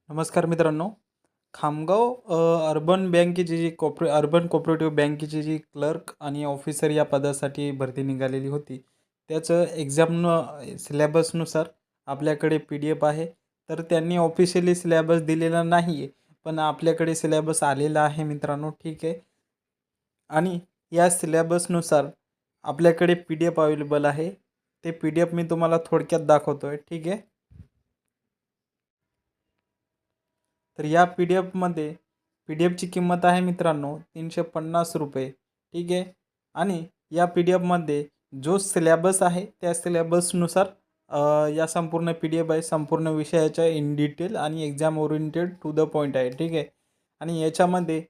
नमस्कार मित्रांनो. खामगाव अर्बन बँकेची जी अर्बन कोऑपरेटिव्ह बँकेची जी क्लर्क आणि ऑफिसर या पदासाठी भरती निघालेली होती. त्याचं एक्झाम सिलेबसनुसार आपल्याकडे PDF आहे. तर त्यांनी ऑफिशियली सिलेबस दिलेला नाही आहे. पण आपल्याकडे सिलेबस आलेला आहे मित्रांनो, ठीक आहे. आणि या सिलेबसनुसार आपल्याकडे PDF अवेलेबल आहे. ते PDF मी तुम्हाला थोडक्यात दाखवतो आहे, ठीक आहे. तर या पी डी एफची किंमत आहे मित्रांनो ₹350, ठीक आहे. आणि या PDF मध्ये जो सिलेबस आहे त्या सिलेबसनुसार या संपूर्ण PDF आहे. संपूर्ण विषयाच्या इन डिटेल आणि exam oriented to the point आहे, ठीक आहे. आणि याच्यामध्ये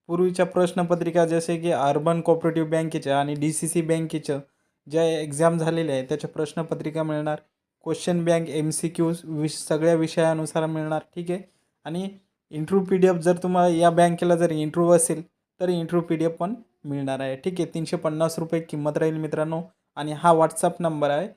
पूर्वीच्या प्रश्नपत्रिका जसे की अर्बन कोऑपरेटिव्ह बँकेच्या आणि DCC बँकेच्या ज्या एक्झाम झालेल्या आहेत त्याच्या प्रश्नपत्रिका मिळणार. क्वेश्चन बँक MCQ सगळ्या विषयानुसार मिळणार, ठीक आहे. आणि इंटरव्ह्यू PDF जर तुम्हाला या बँकेला जर इंटरव्ह्यू असेल तर इंटरव्ह्यू PDF पण मिळणार आहे, ठीक आहे. ₹350 किंमत राहील मित्रांनो. आणि हा WhatsApp नंबर आहे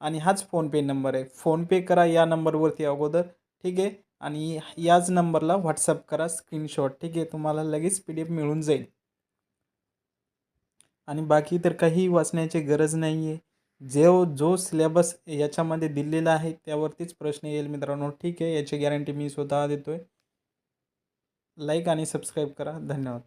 आणि हाच फोनपे नंबर आहे. फोनपे करा या नंबरवरती अगोदर, ठीक आहे. आणि याच नंबरला WhatsApp करा स्क्रीनशॉट, ठीक आहे. तुम्हाला लगेच PDF मिळून जाईल. आणि बाकी तर काही वाचण्याची गरज नाही आहे. जो सिलेबस याच्यामध्ये दिलेला आहे त्यावरतीच प्रश्न येईल मित्रांनो, ठीक आहे. याची गॅरंटी मी स्वतः देतो आहे. लाईक आणि सबस्क्राईब करा. धन्यवाद.